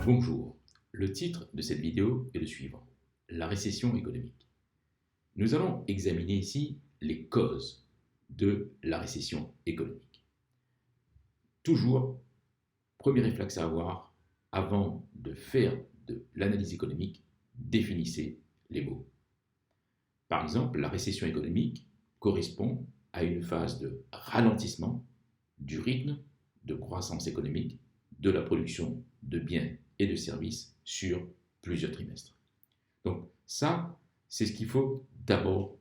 Bonjour, le titre de cette vidéo est le suivant, la récession économique. Nous allons examiner ici les causes de la récession économique. Toujours, premier réflexe à avoir, avant de faire de l'analyse économique, définissez les mots. Par exemple, la récession économique correspond à une phase de ralentissement du rythme de croissance économique de la production de biens et de services sur plusieurs trimestres. Donc ça, c'est ce qu'il faut d'abord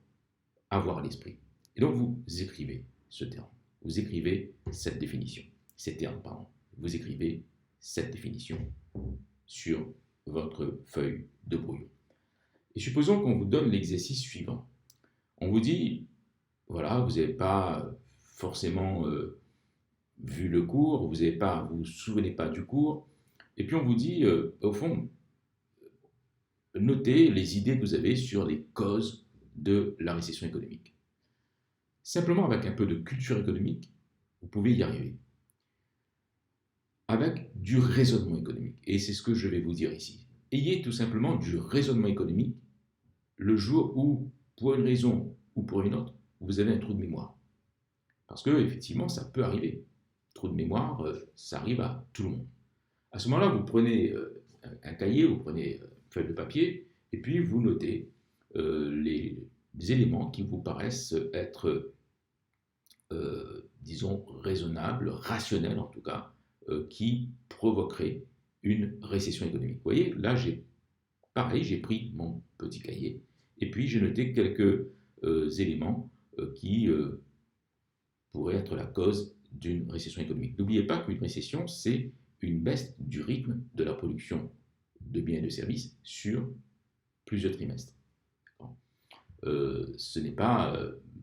avoir à l'esprit. Et donc vous écrivez ce terme, vous écrivez cette définition, ces termes, pardon. Vous écrivez cette définition sur votre feuille de brouillon. Et supposons qu'on vous donne l'exercice suivant. On vous dit, voilà, vous n'avez pas forcément vu le cours, vous ne vous souvenez pas du cours, et puis on vous dit, au fond, notez les idées que vous avez sur les causes de la récession économique. Simplement avec un peu de culture économique, vous pouvez y arriver. Avec du raisonnement économique, et c'est ce que je vais vous dire ici. Ayez tout simplement du raisonnement économique le jour où, pour une raison ou pour une autre, vous avez un trou de mémoire. Parce que, effectivement, ça peut arriver. Trou de mémoire, ça arrive à tout le monde. À ce moment-là, vous prenez un cahier, vous prenez une feuille de papier, et puis vous notez les éléments qui vous paraissent être, disons, raisonnables, rationnels en tout cas, qui provoqueraient une récession économique. Vous voyez, là, j'ai pris mon petit cahier, et puis j'ai noté quelques éléments qui pourraient être la cause d'une récession économique. N'oubliez pas qu'une récession, c'est une baisse du rythme de la production de biens et de services sur plusieurs trimestres. Ce n'est pas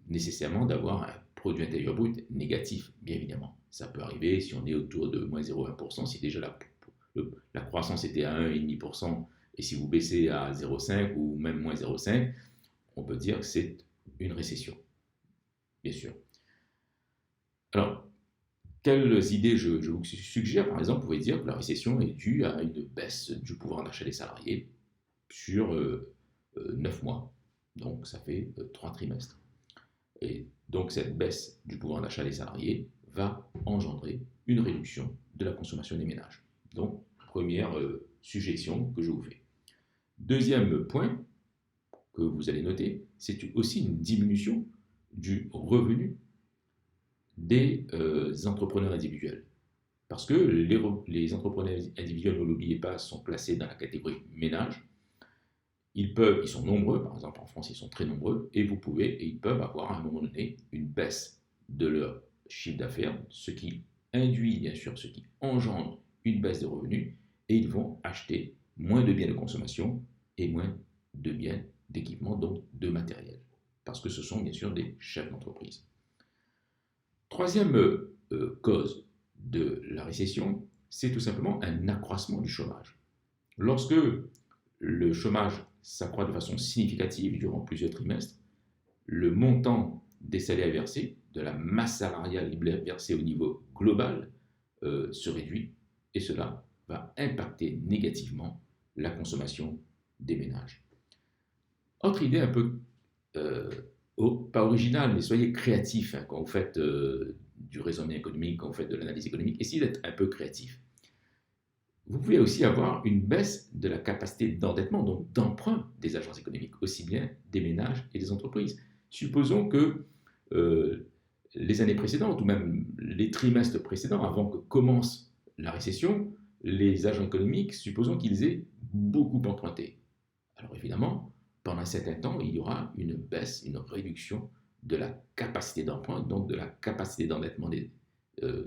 nécessairement d'avoir un produit intérieur brut négatif, bien évidemment. Ça peut arriver si on est autour de moins 0,1%, si déjà la croissance était à 1,5%, et si vous baissez à 0,5 ou même moins 0,5, on peut dire que c'est une récession, bien sûr. Alors, quelles idées je vous suggère? Par exemple, vous pouvez dire que la récession est due à une baisse du pouvoir d'achat des salariés sur 9 mois. Donc, ça fait 3 trimestres. Et donc, cette baisse du pouvoir d'achat des salariés va engendrer une réduction de la consommation des ménages. Donc, première suggestion que je vous fais. Deuxième point que vous allez noter, c'est aussi une diminution du revenu des entrepreneurs individuels. Parce que les entrepreneurs individuels, ne l'oubliez pas, sont placés dans la catégorie ménage. Ils sont nombreux, par exemple en France, ils sont très nombreux, et ils peuvent avoir à un moment donné une baisse de leur chiffre d'affaires, ce qui induit, bien sûr, ce qui engendre une baisse de revenus, et ils vont acheter moins de biens de consommation et moins de biens d'équipement, donc de matériel. Parce que ce sont, bien sûr, des chefs d'entreprise. Troisième cause de la récession, c'est tout simplement un accroissement du chômage. Lorsque le chômage s'accroît de façon significative durant plusieurs trimestres, le montant des salaires versés, de la masse salariale versée au niveau global, se réduit, et cela va impacter négativement la consommation des ménages. Autre idée un peu pas original, mais soyez créatif quand vous faites du raisonnement économique, quand vous faites de l'analyse économique. Essayez d'être un peu créatif. Vous pouvez aussi avoir une baisse de la capacité d'endettement, donc d'emprunt des agences économiques, aussi bien des ménages et des entreprises. Supposons que les années précédentes, ou même les trimestres précédents, avant que commence la récession, les agents économiques, supposons qu'ils aient beaucoup emprunté. Alors évidemment, pendant un certain temps, il y aura une baisse, une réduction de la capacité d'emprunt, donc de la capacité d'endettement des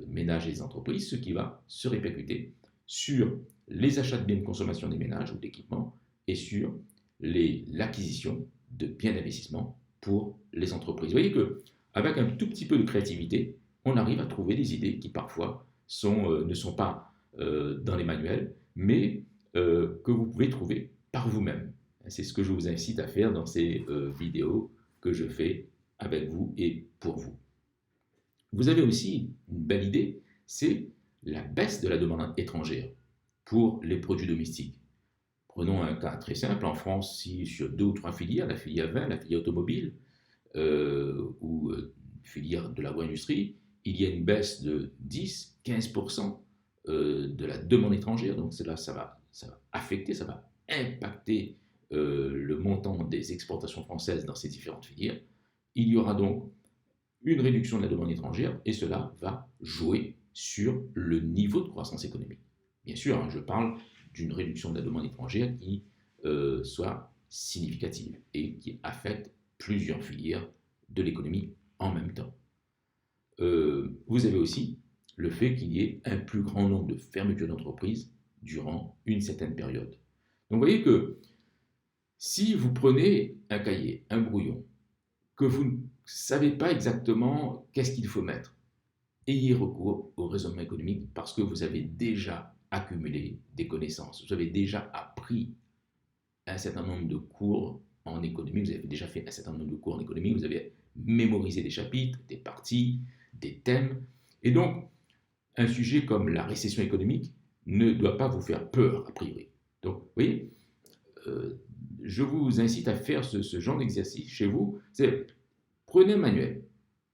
ménages et des entreprises, ce qui va se répercuter sur les achats de biens de consommation des ménages ou d'équipements et sur l'acquisition de biens d'investissement pour les entreprises. Vous voyez qu'avec un tout petit peu de créativité, on arrive à trouver des idées qui parfois ne sont pas dans les manuels, mais que vous pouvez trouver par vous-même. C'est ce que je vous incite à faire dans ces vidéos que je fais avec vous et pour vous. Vous avez aussi une belle idée, c'est la baisse de la demande étrangère. pour les produits domestiques. Prenons un cas très simple. En France, si sur 2 ou 3 filières, la filière vin, la filière automobile ou filière de l'agro-industrie, il y a une baisse de 10-15% de la demande étrangère. Donc là, ça va affecter, ça va impacter le montant des exportations françaises dans ces différentes filières. Il y aura donc une réduction de la demande étrangère et cela va jouer sur le niveau de croissance économique. Bien sûr, hein, je parle d'une réduction de la demande étrangère qui soit significative et qui affecte plusieurs filières de l'économie en même temps. Vous avez aussi le fait qu'il y ait un plus grand nombre de fermetures d'entreprises durant une certaine période. Donc vous voyez que si vous prenez un cahier, un brouillon, que vous ne savez pas exactement qu'est-ce qu'il faut mettre, ayez recours au raisonnement économique parce que vous avez déjà accumulé des connaissances, vous avez déjà appris un certain nombre de cours en économie, vous avez déjà fait un certain nombre de cours en économie, vous avez mémorisé des chapitres, des parties, des thèmes, et donc un sujet comme la récession économique ne doit pas vous faire peur a priori. Donc, vous voyez, je vous incite à faire ce genre d'exercice chez vous. Prenez un manuel,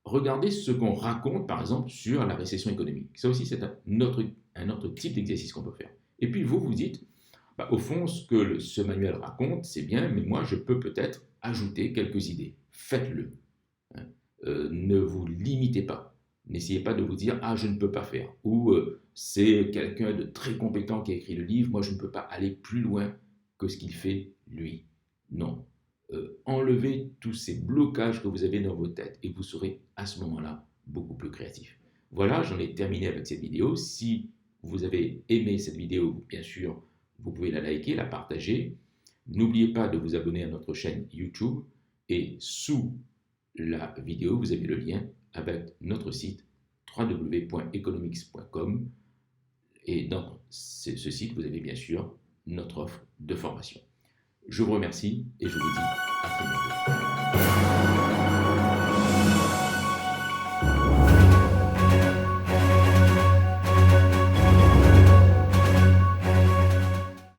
regardez ce qu'on raconte, par exemple, sur la récession économique. Ça aussi, c'est un autre type d'exercice qu'on peut faire. Et puis, vous dites, au fond, ce que ce manuel raconte, c'est bien, mais moi, je peux peut-être ajouter quelques idées. Faites-le. Ne vous limitez pas. N'essayez pas de vous dire « Ah, je ne peux pas faire » ou « C'est quelqu'un de très compétent qui a écrit le livre, moi, je ne peux pas aller plus loin que ce qu'il fait, lui. » Non. Enlevez tous ces blocages que vous avez dans vos têtes et vous serez à ce moment-là beaucoup plus créatif. Voilà, j'en ai terminé avec cette vidéo. Si vous avez aimé cette vidéo, bien sûr, vous pouvez la liker, la partager. N'oubliez pas de vous abonner à notre chaîne YouTube et sous la vidéo, vous avez le lien avec notre site www.economics.com et dans ce site, vous avez bien sûr notre offre de formation. Je vous remercie et je vous dis à très bientôt.